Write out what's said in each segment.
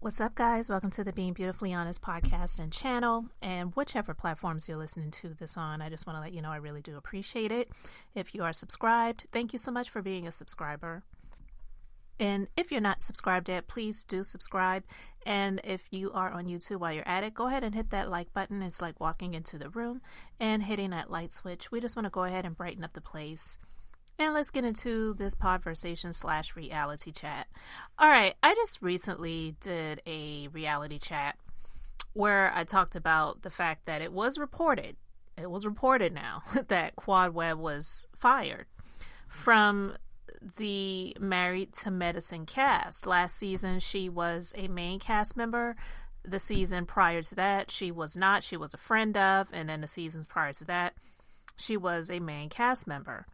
What's up, guys? Welcome to the Being Beautifully Honest podcast and channel, and whichever platforms you're listening to this on. I just want to let you know I really do appreciate it. If you are subscribed, thank you so much for being a subscriber. And if you're not subscribed yet, please do subscribe. And if you are on YouTube while you're at it, go ahead and hit that like button. It's like walking into the room and hitting that light switch. We just want to go ahead and brighten up the place. And let's get into this podversation/reality chat. All right, I just recently did a reality chat where I talked about the fact that it was reported now that Quad Webb was fired from the Married to Medicine cast. Last season, she was a main cast member. The season prior to that, she was not. She was a friend of, and then the seasons prior to that, she was a main cast member.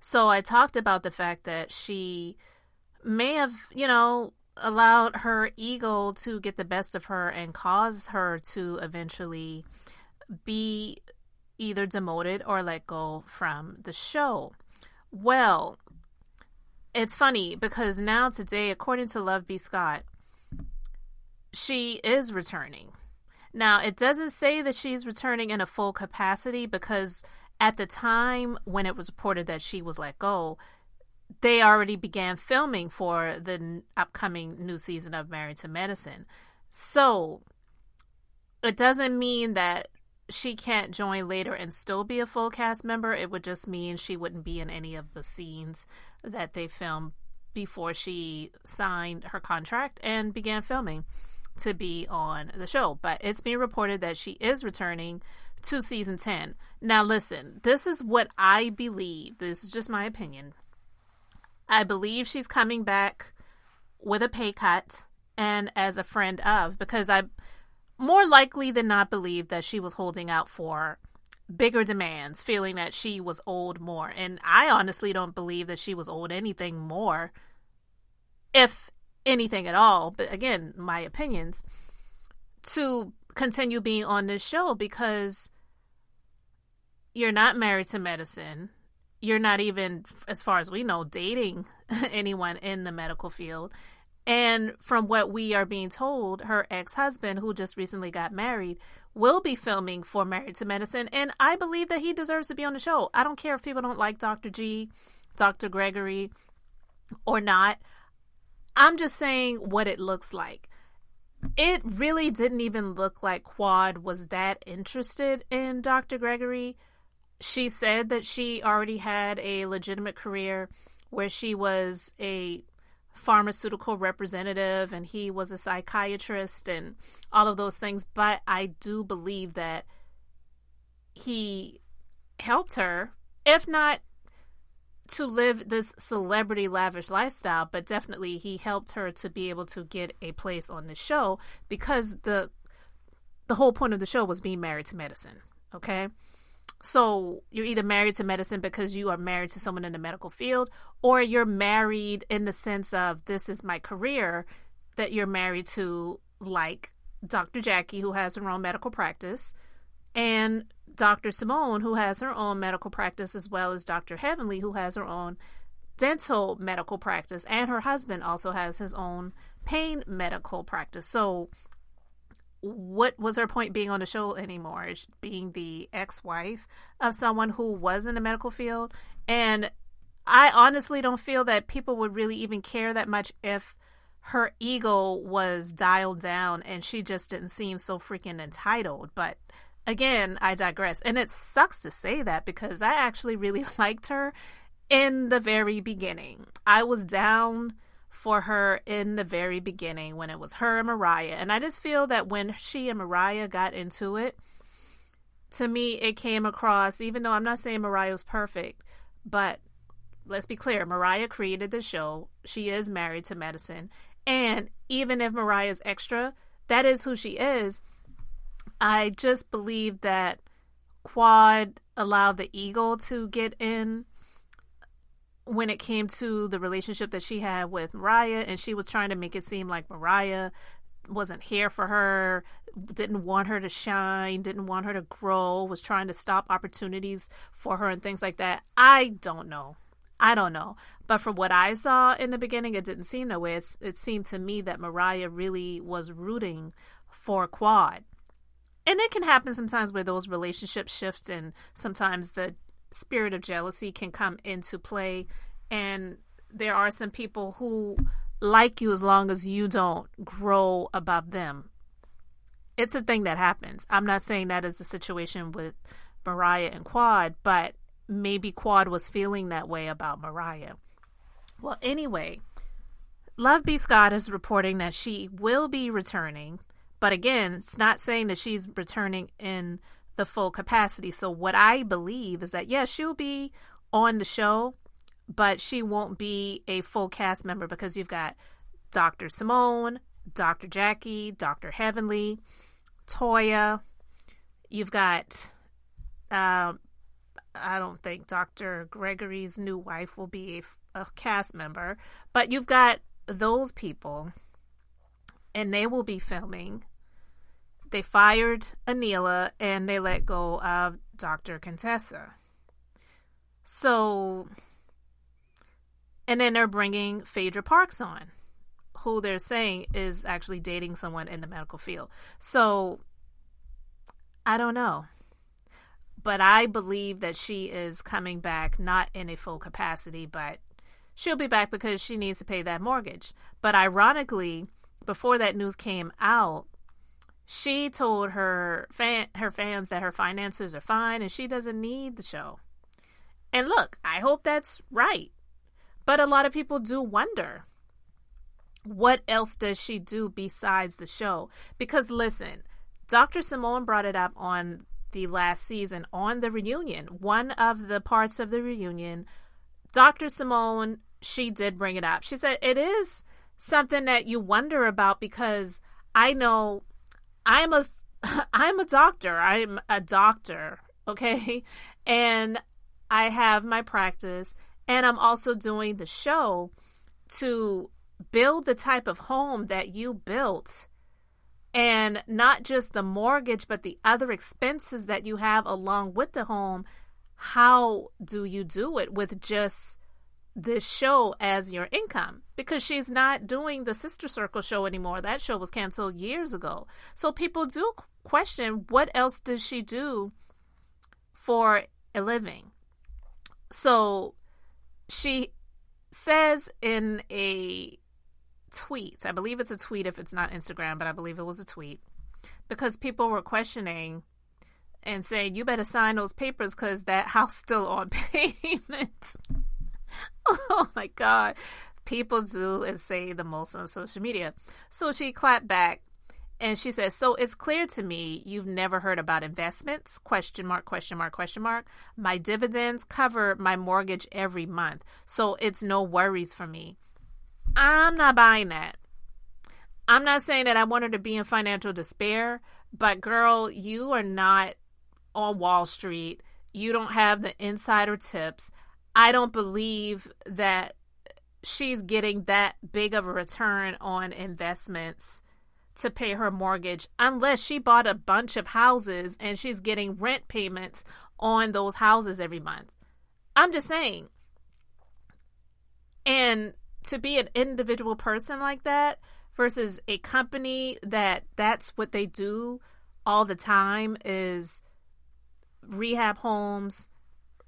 So I talked about the fact that she may have, allowed her ego to get the best of her and cause her to eventually be either demoted or let go from the show. Well, it's funny because now today, according to Love B. Scott, she is returning. Now, it doesn't say that she's returning in a full capacity because at the time when it was reported that she was let go, they already began filming for the upcoming new season of Married to Medicine. So it doesn't mean that she can't join later and still be a full cast member. It would just mean she wouldn't be in any of the scenes that they filmed before she signed her contract and began filming to be on the show. But it's being reported that she is returning to season 10. Now listen, this is what I believe. This is just my opinion. I believe she's coming back with a pay cut and as a friend of, because I more likely than not believe that she was holding out for bigger demands, feeling that she was owed more. And I honestly don't believe that she was owed anything more, if anything at all. But again, my opinions, to continue being on this show, because you're not married to medicine. You're not even, as far as we know, dating anyone in the medical field. And from what we are being told, her ex-husband, who just recently got married, will be filming for Married to Medicine. And I believe that he deserves to be on the show. I don't care if people don't like Dr. G, Dr. Gregory, or not. I'm just saying what it looks like. It really didn't even look like Quad was that interested in Dr. Gregory. She said that she already had a legitimate career where she was a pharmaceutical representative and he was a psychiatrist and all of those things. But I do believe that he helped her, if not to live this celebrity lavish lifestyle, but definitely he helped her to be able to get a place on the show, because the whole point of the show was being married to medicine. Okay. So you're either married to medicine because you are married to someone in the medical field, or you're married in the sense of this is my career, that you're married to, like Dr. Jackie, who has her own medical practice, and Dr. Simone, who has her own medical practice, as well as Dr. Heavenly, who has her own dental medical practice, and her husband also has his own pain medical practice. So what was her point being on the show anymore? Being the ex-wife of someone who was in the medical field? And I honestly don't feel that people would really even care that much if her ego was dialed down and she just didn't seem so freaking entitled. But again, I digress. And it sucks to say that because I actually really liked her in the very beginning. I was down for her in the very beginning when it was her and Mariah. And I just feel that when she and Mariah got into it, to me, it came across, even though I'm not saying Mariah was perfect, but let's be clear, Mariah created the show. She is married to medicine. And even if Mariah's extra, that is who she is. I just believe that Quad allowed the ego to get in when it came to the relationship that she had with Mariah, and she was trying to make it seem like Mariah wasn't here for her, didn't want her to shine, didn't want her to grow, was trying to stop opportunities for her and things like that. I don't know. I don't know. But from what I saw in the beginning, it didn't seem that way. It seemed to me that Mariah really was rooting for Quad. And it can happen sometimes where those relationships shift and sometimes the spirit of jealousy can come into play. And there are some people who like you as long as you don't grow above them. It's a thing that happens. I'm not saying that is the situation with Mariah and Quad, but maybe Quad was feeling that way about Mariah. Well, anyway, Love B. Scott is reporting that she will be returning, but again, it's not saying that she's returning in the full capacity. So what I believe is that, yes, she'll be on the show, but she won't be a full cast member because you've got Dr. Simone, Dr. Jackie, Dr. Heavenly, Toya. You've got, I don't think Dr. Gregory's new wife will be a cast member, but you've got those people and they will be filming. They fired Anila and they let go of Dr. Contessa. So, and then they're bringing Phaedra Parks on, who they're saying is actually dating someone in the medical field. So, I don't know. But I believe that she is coming back, not in a full capacity, but she'll be back because she needs to pay that mortgage. But ironically, before that news came out, she told her fans that her finances are fine and she doesn't need the show. And look, I hope that's right. But a lot of people do wonder, what else does she do besides the show? Because listen, Dr. Simone brought it up on the last season on the reunion. One of the parts of the reunion, Dr. Simone, she did bring it up. She said it is something that you wonder about because I know I'm a doctor. I'm a doctor, okay? And I have my practice and I'm also doing the show to build the type of home that you built. And not just the mortgage, but the other expenses that you have along with the home. How do you do it with just this show as your income? Because she's not doing the Sister Circle show anymore. That show was canceled years ago. So people do question, what else does she do for a living? So she says in a tweet, I believe it's a tweet if it's not Instagram, but I believe it was a tweet, because people were questioning and saying, you better sign those papers because that house still on payment. Oh my God. People do and say the most on social media. So she clapped back and she says, so it's clear to me you've never heard about investments, question mark, question mark, question mark. My dividends cover my mortgage every month, so it's no worries for me. I'm not buying that. I'm not saying that I want her to be in financial despair, but girl, you are not on Wall Street. You don't have the insider tips. I don't believe that she's getting that big of a return on investments to pay her mortgage unless she bought a bunch of houses and she's getting rent payments on those houses every month. I'm just saying. And to be an individual person like that versus a company that's what they do all the time is rehab homes,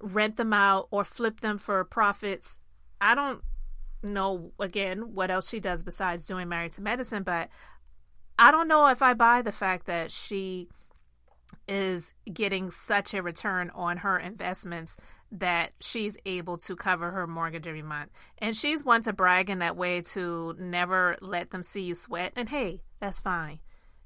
rent them out or flip them for profits. I don't know, again, what else she does besides doing Married to Medicine, but I don't know if I buy the fact that she is getting such a return on her investments that she's able to cover her mortgage every month. And she's one to brag in that way, to never let them see you sweat. And hey, that's fine.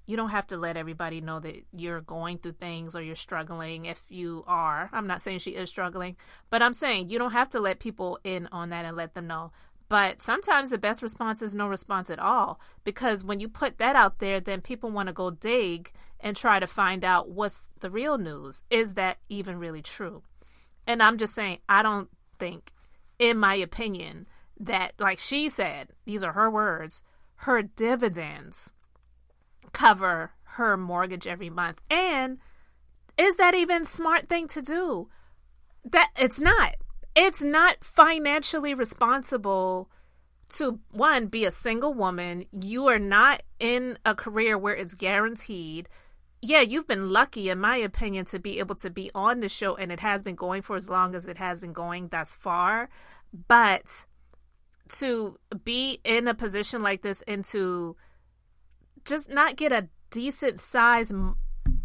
You don't have to let everybody know that you're going through things or you're struggling if you are. I'm not saying she is struggling, but I'm saying you don't have to let people in on that and let them know. But sometimes the best response is no response at all, because when you put that out there, then people want to go dig and try to find out what's the real news. Is that even really true? And I'm just saying, I don't think, in my opinion, that, like she said, these are her words, her dividends cover her mortgage every month. And is that even a smart thing to do? That it's not. it's not financially responsible to, one, be a single woman. You are not in a career where it's guaranteed. Yeah, you've been lucky, in my opinion, to be able to be on the show, and it has been going for as long as it has been going thus far. But to be in a position like this and to just not get a decent size,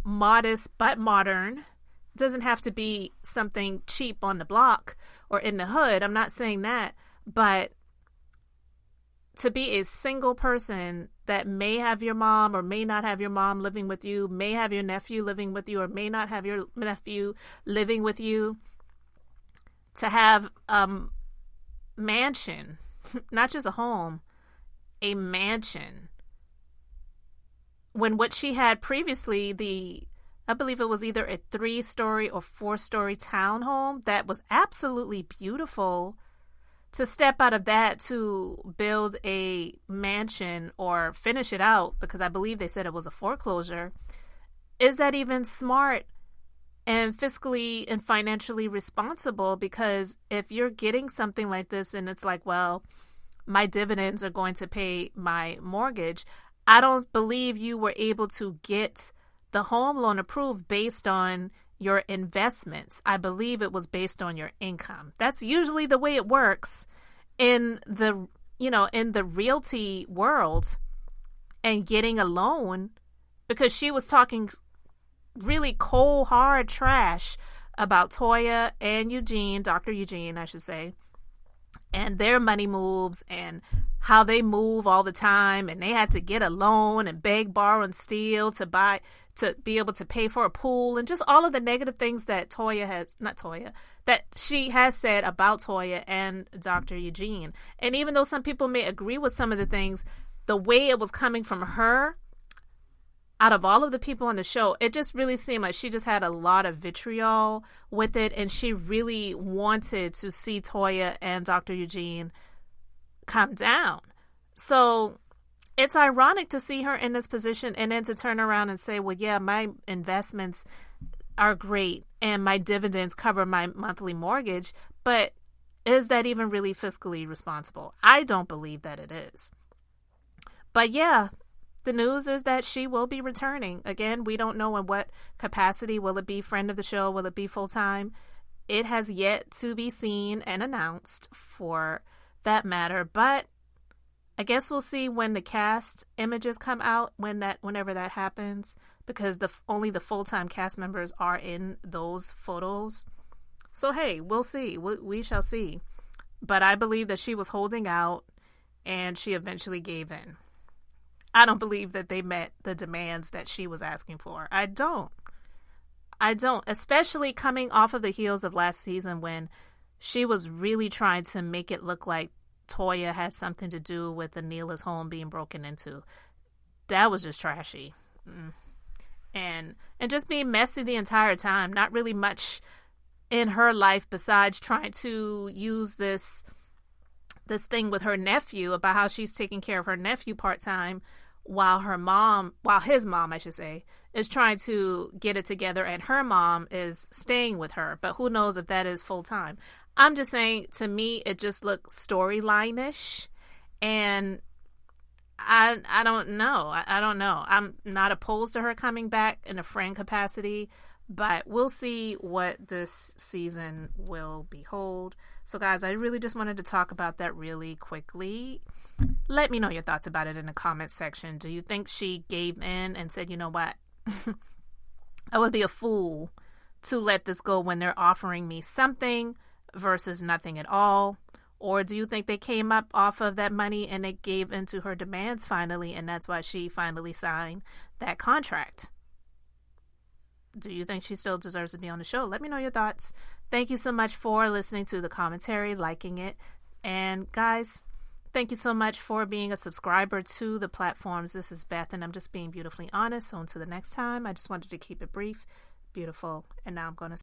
modest but modern, doesn't have to be something cheap on the block or in the hood. I'm not saying that, but to be a single person that may have your mom or may not have your mom living with you, may have your nephew living with you or may not have your nephew living with you, to have a mansion, not just a home, a mansion. When what she had previously, I believe it was either a 3-story or 4-story townhome that was absolutely beautiful, to step out of that to build a mansion or finish it out, because I believe they said it was a foreclosure, is that even smart and fiscally and financially responsible? Because if you're getting something like this and it's like, well, my dividends are going to pay my mortgage, I don't believe you were able to get the home loan approved based on your investments. I believe it was based on your income. That's usually the way it works in the realty world and getting a loan, because she was talking really cold, hard trash about Toya and Eugene, Dr. Eugene, I should say, and their money moves and how they move all the time, and they had to get a loan and beg, borrow, and steal to be able to pay for a pool, and just all of the negative things that that she has said about Toya and Dr. Eugene. And even though some people may agree with some of the things, the way it was coming from her, out of all of the people on the show, it just really seemed like she just had a lot of vitriol with it, and she really wanted to see Toya and Dr. Eugene come down. So it's ironic to see her in this position and then to turn around and say, well, yeah, my investments are great and my dividends cover my monthly mortgage, but is that even really fiscally responsible? I don't believe that it is. But yeah, the news is that she will be returning. Again, we don't know in what capacity. Will it be friend of the show? Will it be full-time? It has yet to be seen and announced for that matter, but I guess we'll see when the cast images come out, whenever that happens, because only the full-time cast members are in those photos. So hey, we'll see. We shall see. But I believe that she was holding out and she eventually gave in. I don't believe that they met the demands that she was asking for. I don't. Especially coming off of the heels of last season when she was really trying to make it look like Toya had something to do with Anila's home being broken into. That was just trashy. And just being messy the entire time. Not really much in her life besides trying to use this thing with her nephew about how she's taking care of her nephew part-time while his mom, I should say, is trying to get it together and her mom is staying with her. But who knows if that is full-time. I'm just saying, to me, it just looks storyline-ish, and I don't know. I don't know. I'm not opposed to her coming back in a friend capacity, but we'll see what this season will behold. So, guys, I really just wanted to talk about that really quickly. Let me know your thoughts about it in the comments section. Do you think she gave in and said, you know what? I would be a fool to let this go when they're offering me something versus nothing at all? Or do you think they came up off of that money and they gave into her demands finally, and that's why she finally signed that contract? Do you think she still deserves to be on the show? Let me know your thoughts. Thank you so much for listening to the commentary, liking it. And guys, thank you so much for being a subscriber to the platforms. This is Beth, and I'm just being beautifully honest. So until the next time, I just wanted to keep it brief, beautiful, and now I'm going to